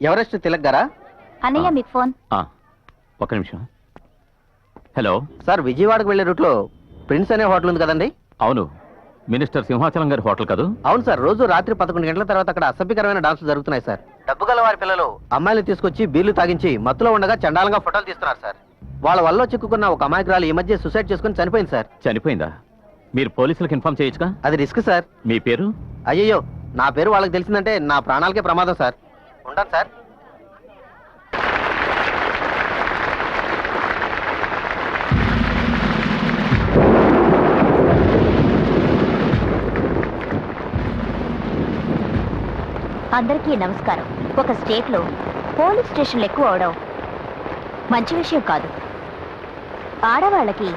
Everest Tilak గారా? అన్నయ్య మీకు ఫోన్. ఒక్క నిమిషం. హలో సార్, విజయవాడకు వెళ్లే రూట్లో ప్రిన్స్ అనే హోటల్ ఉంది కదండి? అవును, మినిస్టర్ సింహాచలం గారి హోటల్ కాదు? అవును సార్, రోజు రాత్రి 11 గంటల తర్వాత అక్కడ అసభ్యకరమైన డాన్సులు జరుగుతున్నాయి సార్. డబ్బు గల వారి పిల్లలు అమ్మాయిలు తీసుకొచ్చి బీర్లు తాగించి మత్తులో ఉండగా చండాలంగా ఫోటోలు తీస్తున్నారు సార్. వాళ్ళ వల్ల చిక్కుకున్న ఒక అమాయకురాలు ఈ మధ్య సూసైడ్ చేసుకుని చనిపోయింది సార్. చనిపోయిందా? మీరు పోలీసులకు ఇన్ఫార్మ్ చేయొచ్చుగా? అది రిస్క్ సార్. మీ పేరు? అయ్యయ్యో, నా పేరు వాళ్ళకి తెలిసిందంటే నా ప్రాణాలకే ప్రమాదం సార్. ఉంటాను సార్. అందరికీ నమస్కారం. ఒక స్టేట్లో పోలీస్ స్టేషన్లు ఎక్కువ అవడం మంచి విషయం కాదు. ఆడవాళ్ళకి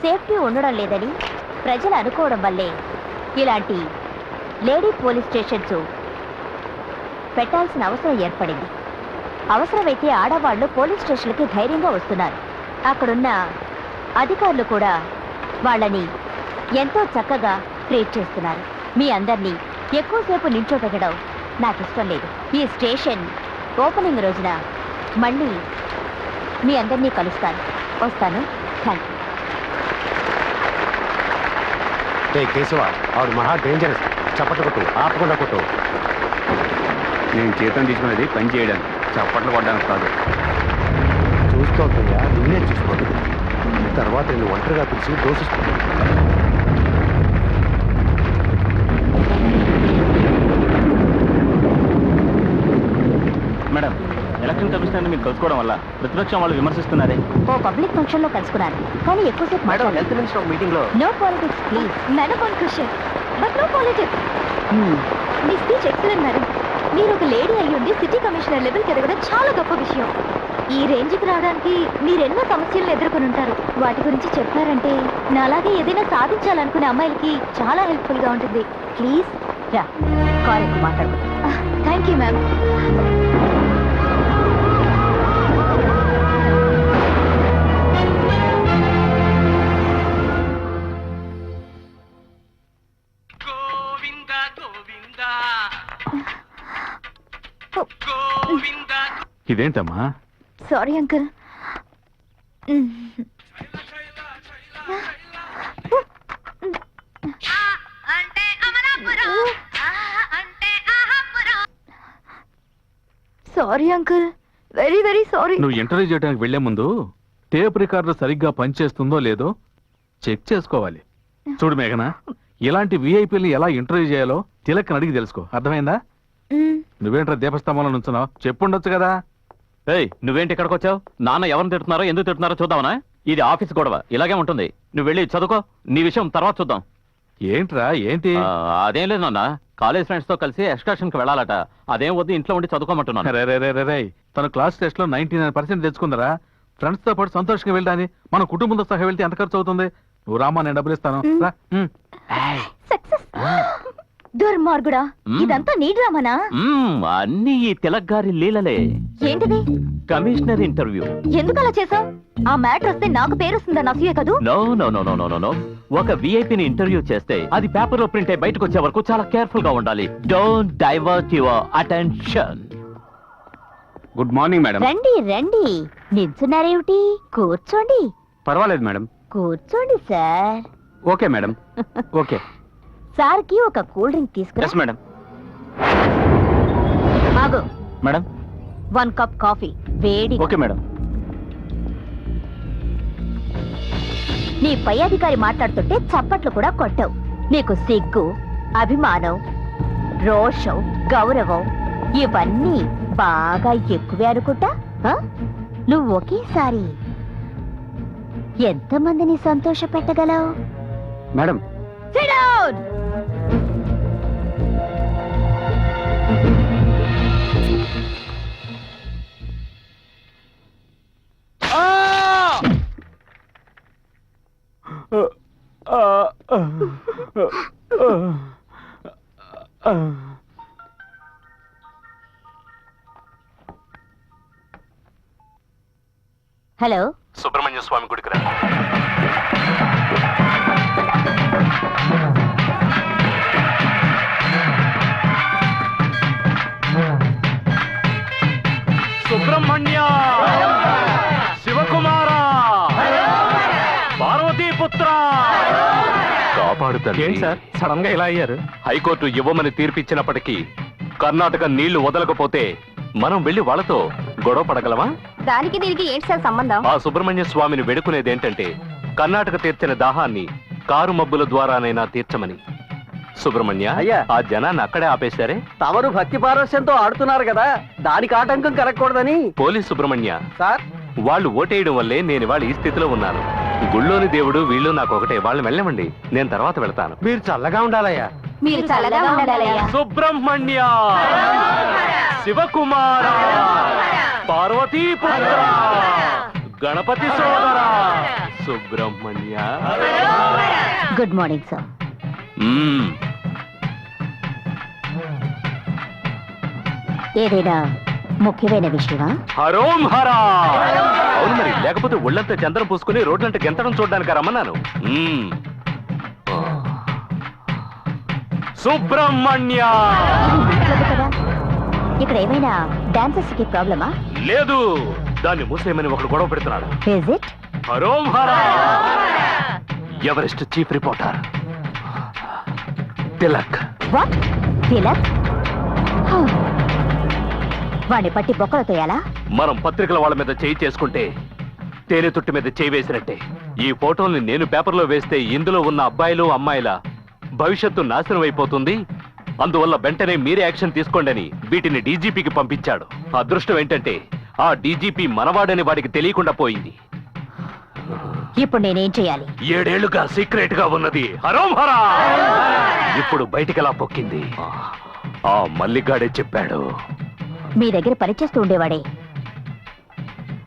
సేఫ్టీ ఉండడం లేదని ప్రజలు అనుకోవడం వల్లే ఇలాంటి లేడీ పోలీస్ స్టేషన్స్ పెట్టాల్సిన అవసరం ఏర్పడింది. అవసరమైతే ఆడవాళ్లు పోలీస్ స్టేషన్లకి ధైర్యంగా వస్తున్నారు. అక్కడున్న అధికారులు కూడా వాళ్ళని ఎంతో చక్కగా ట్రీట్ చేస్తున్నారు. మీ అందరినీ ఎక్కువసేపు నిల్చోపెట్టడం నాకు ఇష్టం లేదు. ఈ స్టేషన్ ఓపెనింగ్ రోజున మళ్ళీ మీ అందరినీ కలుస్తాను. వస్తాను. Thank you. కేశవ, ఆవిడ మహా డేంజరస్. చప్పట్లు కొట్టు, ఆపకుండా కొట్టు. నేను జీతం తీసుకునేది పని చేయడానికి, చప్పట్లు కొట్టడానికి కాదు. చూస్తోందయ్యా, నిన్నే చూసుకోండి. తర్వాత నేను ఒంటరిగా పిలిచి దోషిస్తుంది. మేడం, ఎలక్షన్ కమిషనర్ని మీరు కలుసుకోవడం వల్ల ప్రతిపక్షం వాళ్ళు విమర్శిస్తున్నారే. ఓ పబ్లిక్ ఫంక్షన్ లో కలుసుకున్నాను, కానీ ఎక్కువసేపు మేడం, హెల్త్ మినిస్టర్ మీటింగ్ లో no politics please. Madam on question but no politics. మీ స్పీచ్ ఎక్సలెంట్ మేడం. మీరు ఒక లేడీ అయ్యుండి సిటీ కమిషనర్ లెవెల్కి ఎదగడం చాలా గొప్ప విషయం. ఈ రేంజ్కి రావడానికి మీరు ఎన్నో సమస్యలను ఎదుర్కొని ఉంటారు. వాటి గురించి చెప్పారంటే నాలాగే ఏదైనా సాధించాలనుకునే అమ్మాయిలకి చాలా హెల్ప్ఫుల్గా ఉంటుంది. ప్లీజ్ రా, కార్ ఎక్కువ మాట్లాడుకుంటాం. Thank you ma'am. ఇదేంటమ్మా? Sorry uncle. Sorry uncle, very very sorry. నువ్వు ఇంటర్వ్యూ చేయడానికి వెళ్లే ముందు టేప్ రికార్డర్ సరిగ్గా పనిచేస్తుందో లేదో చెక్ చేసుకోవాలి. చూడు మేఘన, ఇలాంటి విఐపీని ఎలా ఇంటర్వ్యూ చేయాలో తిలక్ని అడిగి తెలుసుకో. అర్థమైందా? నువ్వేంట్రా దీపస్తంభంలో నుంచున్నావు? చెప్పుండొచ్చు కదా. ఏయ్, నువ్వేంటి ఇక్కడికి వచ్చావు? నాన్న ఎవరిని తిడుతున్నారో ఎందుకు తిడుతున్నారో చూద్దామనా? ఇది ఆఫీస్ గొడవ, ఇలాగే ఉంటుంది. నువ్వు వెళ్ళి చదువుకో, నీ విషయం తర్వాత చూద్దాం. ఏంట్రా ఏంటి? అదేం లేదు నాన్న, కాలేజ్ ఫ్రెండ్స్ తో కలిసి ఎక్స్కర్షన్ కి వెళ్ళాలట. అదేం వద్దు, ఇంట్లో ఉండి చదువుకోమంటున్నాను. రే, తన క్లాస్ టెస్ట్ లో 99% తెచ్చుకుందరా. ఫ్రెండ్స్ తో పాటు సంతోషంగా వెళ్ళాని మన కుటుంబంతో సహా వెళ్తే ఎంత ఖర్చు అవుతుంది? నువ్వు రామా, నేను డబ్బులు ఇస్తాను. దుర్మార్గుడా, ఇదంతా నీ డ్రామానా? అన్ని ఈ తిలక్ గారి లీలలే. ఏంటిది? Commissioner interview. ఎందుకు అలా చేసావు? ఆ మ్యాటర్ వస్తే నాకు పేరు వస్తుందని అసూయే కదూ? No no no no no no. ఒక విఐపిని ఇంటర్వ్యూ చేస్తే అది పేపర్ లో ప్రింట్ అయి బయటకు వచ్చే వరకు చాలా కేర్ఫుల్ గా ఉండాలి. Don't divert your attention. Good morning madam. రండి రండి. నిల్చున్నారేమిటి? కూర్చోండి. పర్వాలేదు మేడం. కూర్చోండి sir. Okay madam, okay. Sir కి ఒక కూల్ డ్రింక్ తీసుకురా. Yes madam. ఆగు మేడం. 1 కప్ కాఫీ వేడి. Okay madam. నీ పై అధికారి మాట్లాడుతుంటే చప్పట్లు కూడా కొట్టావు. నీకు సిగ్గు, అభిమానం, రోషం, గౌరవం ఇవన్నీ బాగా ఎక్కువే అనుకుంటా. నువ్వు ఒకేసారి ఎంతమందిని సంతోష పెట్టగలవు? Madam. Sit down! Hello, Subrahmanya Swamy గుడికి రా. సుబ్రహ్మణ్య శివకుమార పార్వతీపుత్ర కాపాడుతారు. ఏంటి సార్ సడన్ గా ఇలా అయ్యారు? హైకోర్టు ఇవ్వమని తీర్పిచ్చినప్పటికీ కర్ణాటక నీళ్లు వదలకపోతే మనం వెళ్లి వాళ్ళతో గొడవ పడగలమా? దానికి దీనికి ఏంటి సార్ సంబంధం? ఆ సుబ్రహ్మణ్య స్వామిని వేడుకునేదేంటంటే కర్ణాటక తీర్చిన దాహాన్ని కారు మబ్బుల ద్వారానైనా తీర్చమని. సుబ్రహ్మణ్య, అయ్యా. ఆ జనాన్ని అక్కడే ఆపేశారే. తమరు భక్తి పారవశ్యంతో ఆడుతున్నారు కదా, దానికి ఆటంకం కలగకూడదని. పోలీస్ సుబ్రహ్మణ్య, సార్, వాళ్ళు ఓటేయడం వల్లే నేను ఇవాళ ఈ స్థితిలో ఉన్నాను. గుళ్ళోని దేవుడు వీళ్ళు నాకు ఒకటే. వాళ్ళని వెళ్ళమండి, నేను తర్వాత వెళ్తాను. మీరు చల్లగా ఉండాలయ్యా. మీరు చల్లగా ఉండాలయ్యా. సుబ్రహ్మణ్య శివకుమార పార్వతీపుత్ర గణపతి సోదర సుబ్రహ్మణ్య. Good morning sir. మ్మ్. ఏదైనా ముఖ్యమైన విషయమా? హరోం హరా. అవును మరి, లేకపోతే ఒళ్ళంతా చందనం పూసుకుని రోడ్లంటే గెంతడం చూడడానికి రమ్మన్నాను. మ్మ్. సుబ్రహ్మణ్య. ఇక్కడ ఏమైనా డాన్సర్స్ కి ప్రాబ్లమా? లేదు, దాన్ని మూసేయమని ఒకడు గొడవ పెడుతున్నాడు. Is it? హరోం హరా. Everest chief reporter Tilak. What? Tilak? వాడిని పట్టి బొక్కలు తోయాలా? మనం పత్రికల వాళ్ళ మీద చేయి చేసుకుంటే తేనె తుట్టి మీద చేయి వేసినట్టే. ఈ ఫోటోల్ని నేను పేపర్లో వేస్తే ఇందులో ఉన్న అబ్బాయిలు అమ్మాయిల భవిష్యత్తు నాశనం అయిపోతుంది. అందువల్ల వెంటనే మీరే యాక్షన్ తీసుకోండి అని వీటిని డీజీపీకి పంపించాడు. అదృష్టం ఏంటంటే ఆ డీజీపీ మనవాడని వాడికి తెలియకుండా పోయింది. ఇప్పుడు నేనేం చేయాలి? 7 ఏళ్లుగా సీక్రెట్ గా ఉన్నది హరోం హరా ఇప్పుడు బయటికెలా పొక్కింది. ఆ మల్లిగాడే చెప్పాడు. మీ దగ్గర పనిచేస్తూ ఉండేవాడే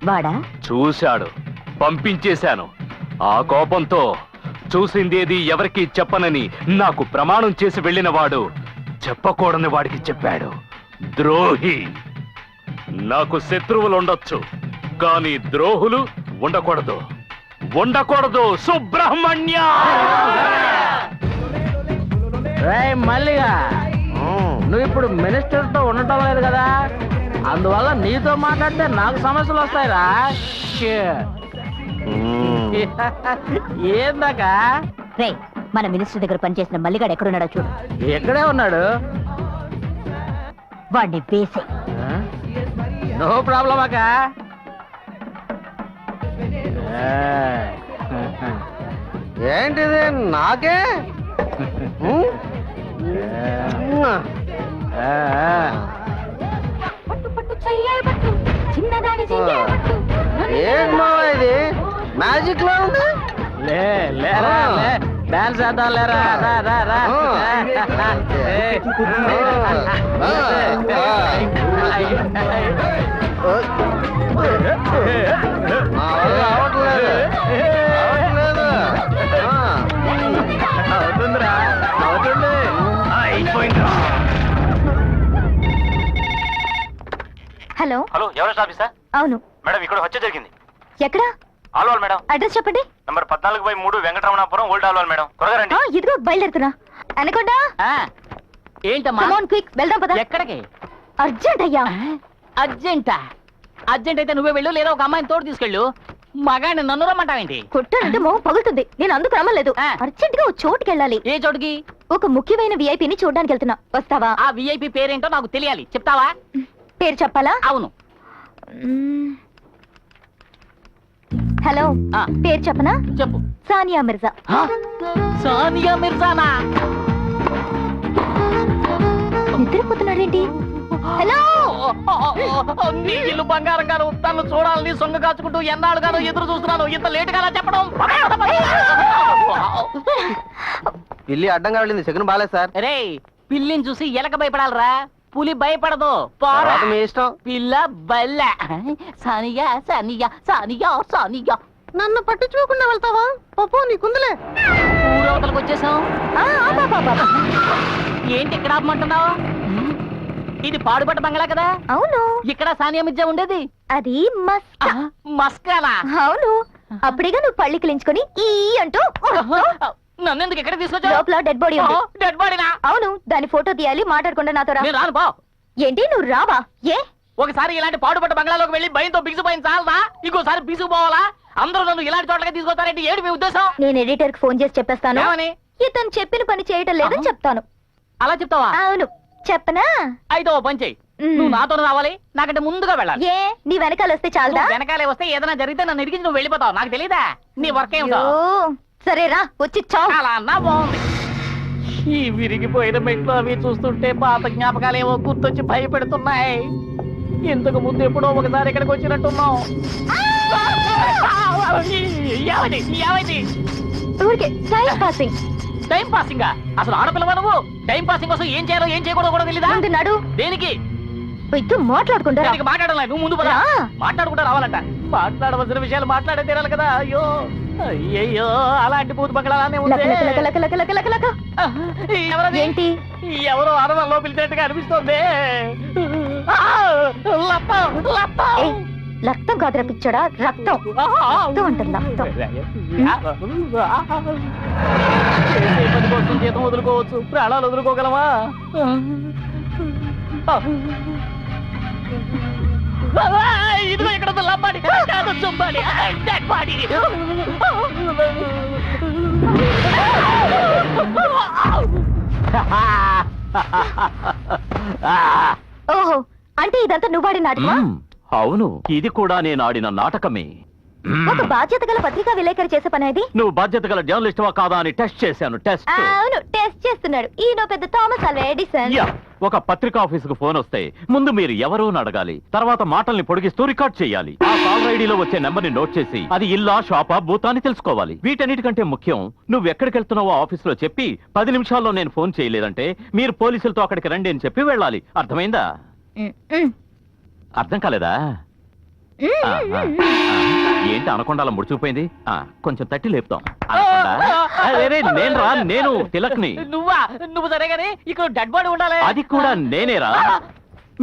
వాడా? చూశాడు, పంపించేశాను. ఆ కోపంతో చూసిందేది ఎవరికీ చెప్పనని నాకు ప్రమాణం చేసి వెళ్ళిన వాడు చెప్పకూడని వాడికి చెప్పాడు. ద్రోహి. నాకు శత్రువులు ఉండొచ్చు, కానీ ద్రోహులు ఉండకూడదు. ఉండకూడదు. సుబ్రహ్మణ్య. మల్లిగా, నువ్వు ఇప్పుడు మినిస్టర్ తో ఉండటం లేదు కదా, అందువల్ల నీతో మాట్లాడితే నాకు సమస్యలు వస్తాయిరా. ఏందాక? రే, మన మినిస్టర్ దగ్గర పనిచేసిన మల్లిగాడు ఎక్కడున్నాడో చూడు. ఎక్కడే ఉన్నాడు? వాడిని వేసే. నో ప్రాబ్లం అక్క. ఏంటిది నాకే? ఏం మావా ఇది? మ్యాజిక్ లో ఉంది. లేరా, డాన్స్ చేద్దాం లేరా. రా, రా, రా. అవుతుందిరా, అవుతుంది. హలో. హలో, ఎవరెస్ట్ ఆఫీసా? అవును. మేడం, ఇక్కడ హత్య జరిగింది. ఎక్కడ? ఆల్వాల్ మేడం. అడ్రస్ చెప్పండి. Number 14/3 Venkataramanapuram, old Alwal madam. త్వరగా రండి. ఇదిగో బయలుదేరుతున్నా. అనుకోండా? ఏంటమ్మా? కమ్ ఆన్ క్విక్, వెళ్దాం పద. ఎక్కడికి? అర్జెంట్ అయ్యా. అర్జెంటా? అర్జెంట్ అయితే నువ్వే వెళ్ళు, లేదా ఒక అమ్మాయిని తోడు తీసుకెళ్ళు. మగాడిని నన్ను రమ్మంటావేంటి? కొట్టానంటే మొహం పగులుతుంది. నేను అందుకు రమ్మలేదు. ఆ. అర్జెంట్ గా ఓ చోటుకి వెళ్ళాలి. ఏ చోటుకి? ఒక ముఖ్యమైన విఐపిని చూడడానికి వెళ్తున్నా. వస్తావా? ఆ విఐపి పేరేంటో నాకు తెలియాలి, చెప్తావా? పేరు చెప్పాలా? అవును. హలో. ఆ. పేరు చెప్పనా? చెప్పు. సానియా మిర్జా. సానియా మిర్జానా? నిద్రపోతున్నాడేంటి? హలో. నీ ఇల్లు బంగారం గాను, తను చూడాలని సొంగ కాచుకుంటూ ఎన్నాళ్ళుగానో ఎదురు చూస్తున్నాను. ఇంత లేట్ గా చెప్పడం. పిల్లి అడ్డంగా వెళ్ళింది, సెకండ్ బాలేదు సార్. రే, పిల్లిని చూసి ఎలక భయపడాలరా, పులి భయపడదు. పోరా. తర్వాత మీ ఇష్టం. పిల్ల బల్ల. సానియా సానియా సానియా సానియా. నన్ను పట్టించుకోకుండా వెళ్తావా? పాపో నీకుందిలే. ఊరవతలకు వచ్చేసాం. ఏంటి ఇక్కడ ఆపమంటున్నావు? ఇది పాడుపడ్డ బంగ్లా కదా? అవును. ఇక్కడ సానియా మిర్జా ఉండేది. అది మస్కా. మస్కానా? అవును. అప్పుడేగా నువ్వు పళ్ళి కిలించుకొని ఈ అంటూ నన్ను ఎందుకు ఇక్కడ తీసుకొచ్చావు? లోపల డెడ్ బాడీ ఉంది. డెడ్ బాడీనా? అవును. దాని ఫోటో తీయాలి, మాట్లాడకుండా నాతో రా. నేను రాను, పో. ఏంటి నువ్వు రావా? ఏ ఒకసారి ఇలాంటి పాడుపడ్డ బంగ్లాలోకి వెళ్ళి భయంతో బిగిసిపోయింది చాలదా ఇంకోసారి బిగుసిపోవాలా అందరూ నన్ను ఇలాంటి చోట్లకి తీసుకొస్తారంటే ఏడు మీ ఉద్దేశం నేను ఎడిటర్ కి ఫోన్ చేసి చెప్పేస్తాను ఏమని? ఇతను చెప్పిన పని చేయటం లేదని చెప్తాను. అలా చెప్తావా? అవును, చెప్పనా? అయితే ఓ పని చెయ్యి, నువ్వు నాతో రావాలి, నాకంటే ముందుగా వెళ్ళాలి. ఏ నీ వెనకాల వస్తే చాలదా? నువ్వు వెనకాలే వస్తే ఏదైనా జరిగితే నన్ను ఇరిగించి నువ్వు వెళ్ళిపోతావు, నాకు తెలీదా నీ వర్క్ ఏమిటో. సరేరా, వచ్చి చావు. అలా అన్నా బాగుంది. ఈ విరిగిపోయిన మెట్లు అవి చూస్తుంటే పాత జ్ఞాపకాలేవో గుర్తొచ్చి భయపెడుతున్నాయి. ఇంతకు ముందు ఎప్పుడో ఒకసారి ఇక్కడికి వచ్చినట్టున్నావు. ఏమైంది? ఊరికే టైం పాసింగ్. Time passing? అసలు ఆడపిల్లవా నువ్వు? టైం పాసింగ్ కోసం ఏం చేయాలో ఏం చేయకూడదో కూడా తెలీదా? ముందు నడు. దేనికి? ఇద్దరు మాట్లాడుకుంటారా? దీనికి మాట్లాడాలి, నువ్వు ముందు పద. మాట్లాడుకుంటా రావాలంట. మాట్లాడవలసిన విషయాలు మాట్లాడే తీరాలి కదా. అయ్యో అయ్యో, అలాంటి పూత బంగ్లానే ఉంది. ఎవరది? ఏంటి? ఎవరో అరవల్లో పిలిచినట్టుగా అనిపిస్తోంది. లప్పం, లప్పం. ఏయ్, రక్తం కాదురా పిచ్చోడా, రక్తం. రక్తం అంటారు, రక్తం. చేసే పని కోసం జీతం వదులుకోవచ్చు, ప్రాణాలు వదులుకోగలమా? ఇదిగో ఇక్కడ ఉంది లంబాడి, కాదు చుంబాడి, డెడ్ బాడీ. ఓహో, అంటే ఇదంతా నువ్వాడి నాటకమా? అవును, ఇది కూడా నేను ఆడిన నాటకమే. ఒక బాధ్యత గల పత్రికా విలేకరి చేసే పని అది. నువ్వు బాధ్యత గల జర్నలిస్టువా కాదా అని టెస్ట్ చేశాను. టెస్ట్. అవును, టెస్ట్ చేస్తున్నాడు. ఈయన పెద్ద థామస్ అల్వా ఎడిసన్. యా, ఒక పత్రికా ఆఫీసుకు ఫోన్ వస్తే ముందు మీరు ఎవరో అని అడగాలి, తర్వాత మాటల్ని పొడిగిస్తూ రికార్డ్ చేయాలి. ఆ కాల్ ఐడిలో వచ్చే నెంబర్ ని నోట్ చేసి అది ఇల్లా, షాపా, బూతా అని తెలుసుకోవాలి. వీటన్నిటికంటే ముఖ్యం, నువ్వు ఎక్కడికి వెళ్తున్నావో ఆఫీసులో చెప్పి 10 నిమిషాల్లో నేను ఫోన్ చేయలేదంటే మీరు పోలీసులతో అక్కడికి రండి అని చెప్పి వెళ్ళాలి. అర్థమైందా? అర్థం కాలేదా? ఏంటి అనకుండా అలా ముడిచిపోయింది? కొంచెం తట్టి లేపుతాం. నేను రా, నేను తిలక్ని. నువ్వా? నువ్వు సరే గానీ ఇక్కడ డెడ్ బాడీ ఉండాలి. అది కూడా నేనేరా,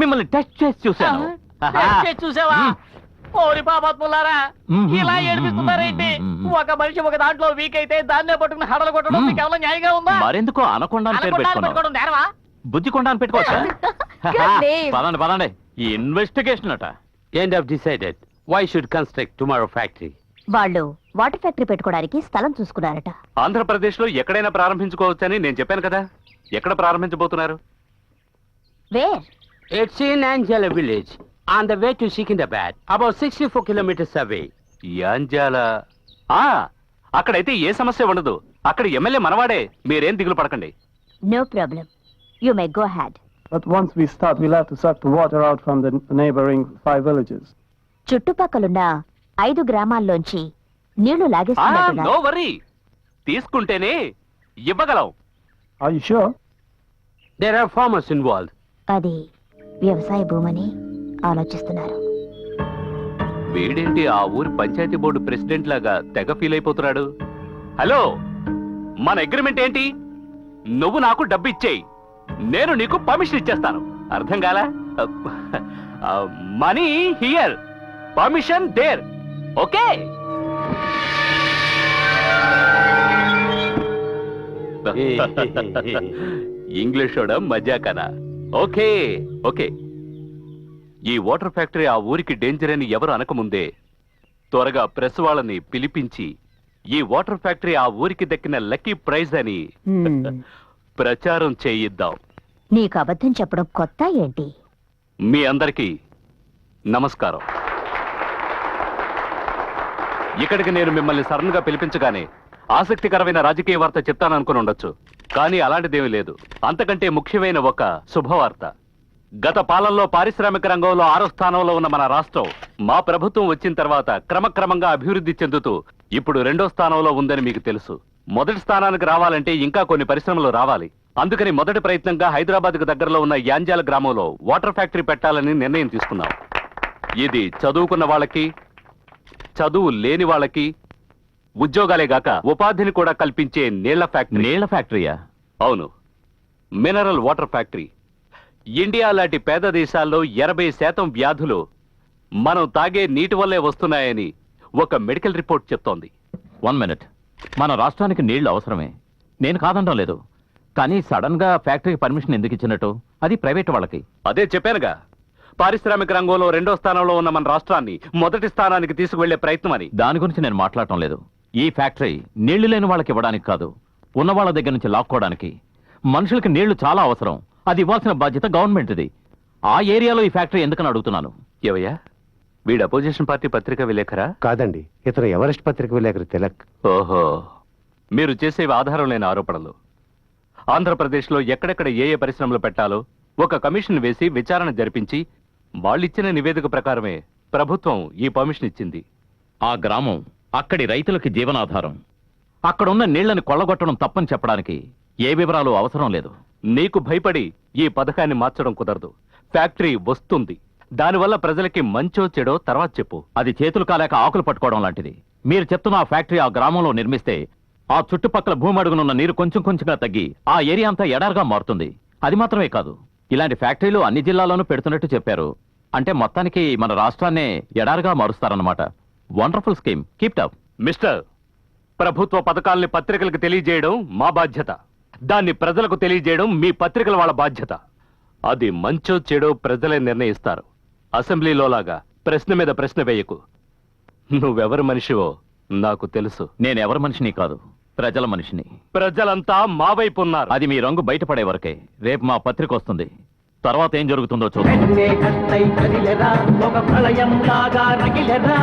మిమ్మల్ని టెస్ట్ చేసి చూశాను. టెస్ట్ చేసి చూసావా? ఓరి పాపాత్ములారా, ఇలా ఏడిపిస్తున్నారేంటి? ఒక మనిషి ఒక దాంట్లో వీక్ అయితే దాన్నే పట్టుకుని హడలు కొట్టడం మీకు ఏమైనా న్యాయంగా ఉందా? మరెందుకో అనకుండా అని పేరు పెట్టుకున్నావు. నేరవా? బుద్ధి కొండ అని పెట్టుకోవచ్చా? Good name. పదండి పదండి, ఇన్వెస్టిగేషన్ అట. End of decided. Why should construct tomorrow factory? వాళ్ళు వాటర్ ఫ్యాక్టరీ పెట్టుకోవడానికి స్థలం చూసుకున్నారట. ఆంధ్రప్రదేశ్ లో ఎక్కడైనా ప్రారంభించుకోవచ్చని నేను చెప్పాను కదా. ఎక్కడ ప్రారంభించబోతున్నారు? Wear? It's in Anjala village, on the way to Secunderabad, about 64 kilometers away. Yanjala. అక్కడైతే ఏ సమస్య ఉండదు. అక్కడ ఎమ్మెల్యే మనవాడే, మీరేం దిగులు పడకండి. No problem, you may go head. But once we start, we'll have to suck the water out from the neighboring 5 villages. చుట్టుపక్కలున్న 5 గ్రామాల్లోంచి నీళ్లు no లాగేస్తున్నారు. Worry, తీసుకుంటేనే ఇవ్వగలం. Are you sure? There are farmers involved. అది వ్యవసాయ భూమని ఆలోచిస్తున్నారు. వీడేంటి ఆ ఊరి పంచాయతీ బోర్డు ప్రెసిడెంట్ లాగా తెగ ఫీల్ అయిపోతున్నాడు. హలో, మన అగ్రిమెంట్ ఏంటి? నువ్వు నాకు డబ్బు ఇచ్చేయి, నేను నీకు పర్మిషన్ ఇచ్చేస్తాను. అర్థం కాలా? Money here, permission there. Okay? English మజాకనా? Okay okay. ఈ వాటర్ ఫ్యాక్టరీ ఆ ఊరికి డేంజర్ అని ఎవరు అనకముందే త్వరగా ప్రెస్ వాళ్ళని పిలిపించి ఈ వాటర్ ఫ్యాక్టరీ ఆ ఊరికి దక్కిన లక్కీ ప్రైజ్ అని ప్రచారం చేయిద్దాం. నీకు అబద్ధం చెప్పడం కొత్త ఏంటి? మీ అందరికీ నమస్కారం. ఇక్కడికి నేను మిమ్మల్ని సడన్ గా పిలిపించగానే ఆసక్తికరమైన రాజకీయ వార్త చెప్తాననుకుని ఉండొచ్చు, కానీ అలాంటిదేమీ లేదు. అంతకంటే ముఖ్యమైన ఒక శుభవార్త. గత పాలనలో పారిశ్రామిక రంగంలో 6వ స్థానంలో ఉన్న మన రాష్ట్రం మా ప్రభుత్వం వచ్చిన తర్వాత క్రమక్రమంగా అభివృద్ధి చెందుతూ ఇప్పుడు 2వ స్థానంలో ఉందని మీకు తెలుసు. మొదటి స్థానానికి రావాలంటే ఇంకా కొన్ని పరిశ్రమలు రావాలి. అందుకని మొదటి ప్రయత్నంగా హైదరాబాద్కు దగ్గరలో ఉన్న యాంజాల గ్రామంలో వాటర్ ఫ్యాక్టరీ పెట్టాలని నిర్ణయం తీసుకున్నాం. ఇది చదువుకున్న వాళ్ళకి, చదువు లేని వాళ్ళకి ఉద్యోగాలే గాక ఉపాధిని కూడా కల్పించే నీళ్ల ఫ్యాక్టరీ. నీళ్ల ఫ్యాక్టరీయా? అవును, మినరల్ వాటర్ ఫ్యాక్టరీ. ఇండియా లాంటి పేద దేశాల్లో 80% వ్యాధులు మనం తాగే నీటి వల్లే వస్తున్నాయని ఒక మెడికల్ రిపోర్ట్ చెప్తోంది. 1 minute, మన రాష్ట్రానికి నీళ్లు అవసరమే, నేను కాదనడం లేదు. కానీ సడన్ గా ఫ్యాక్టరీకి పర్మిషన్ ఎందుకు ఇచ్చినట్టు? అది ప్రైవేట్ వాళ్ళకి. అదే చెప్పానుగా, పారిశ్రామిక రంగంలో 2వ స్థానంలో ఉన్న మన రాష్ట్రాన్ని మొదటి స్థానానికి తీసుకువెళ్లే ప్రయత్నం అని. దాని గురించి నేను మాట్లాడటం లేదు. ఈ ఫ్యాక్టరీ నీళ్లు లేని వాళ్ళకి ఇవ్వడానికి కాదు, ఉన్న వాళ్ళ దగ్గర నుంచి లాక్కోవడానికి. మనుషులకి నీళ్లు చాలా అవసరం, అది ఇవ్వాల్సిన బాధ్యత గవర్నమెంట్ది. ఆ ఏరియాలో ఈ ఫ్యాక్టరీ ఎందుకని అడుగుతున్నాను. ఏవయ్యా, వీడు అపోజిషన్ పార్టీ పత్రిక విలేఖరా? కాదండి, ఇతను ఎవరెస్ట్ పత్రిక విలేకరి తిలక్. ఓహో, మీరు చేసేవి ఆధారం లేని ఆరోపణలు. ఆంధ్రప్రదేశ్లో ఎక్కడెక్కడ ఏ ఏ పరిశ్రమలు పెట్టాలో ఒక కమిషన్ వేసి విచారణ జరిపించి వాళ్ళిచ్చిన నివేదిక ప్రకారమే ప్రభుత్వం ఈ పర్మిషన్ ఇచ్చింది. ఆ గ్రామం అక్కడి రైతులకి జీవనాధారం. అక్కడున్న నీళ్లను కొల్లగొట్టడం తప్పని చెప్పడానికి ఏ వివరాలు అవసరం లేదు. నీకు భయపడి ఈ పథకాన్ని మార్చడం కుదరదు. ఫ్యాక్టరీ వస్తుంది, దానివల్ల ప్రజలకి మంచో చెడో తర్వాత చెప్పు. అది చేతులు కాలేక ఆకులు పట్టుకోవడం లాంటిది. మీరు చెప్తున్న ఆ ఫ్యాక్టరీ ఆ గ్రామంలో నిర్మిస్తే ఆ చుట్టుపక్కల భూమి అడుగునున్న నీరు కొంచెం కొంచెంగా తగ్గి ఆ ఏరియా అంతా ఎడారుగా మారుతుంది. అది మాత్రమే కాదు, ఇలాంటి ఫ్యాక్టరీలు అన్ని జిల్లాల్లోనూ పెడుతున్నట్టు చెప్పారు. అంటే మొత్తానికి మన రాష్ట్రాన్నే ఎడారుగా మారుస్తారన్నమాట. Wonderful scheme, keep up. Mister, ప్రభుత్వ పథకాల్ని పత్రికలకు తెలియజేయడం మా బాధ్యత, దాన్ని ప్రజలకు తెలియజేయడం మీ పత్రికల వాళ్ళ బాధ్యత. అది మంచో చెడో ప్రజలే నిర్ణయిస్తారు. అసెంబ్లీలోలాగా ప్రశ్న మీద ప్రశ్న వేయకు. నువ్వెవరి మనిషివో నాకు తెలుసు. నేనెవరి మనిషిని కాదు, ప్రజల మనిషిని. ప్రజలంతా మా వైపు ఉన్నారు. అది మీ రంగు బయటపడే వరకే. రేపు మా పత్రిక వస్తుంది, తర్వాత ఏం జరుగుతుందో చూద్దాం. ఒక ప్రళయం లాగా రగిలెరా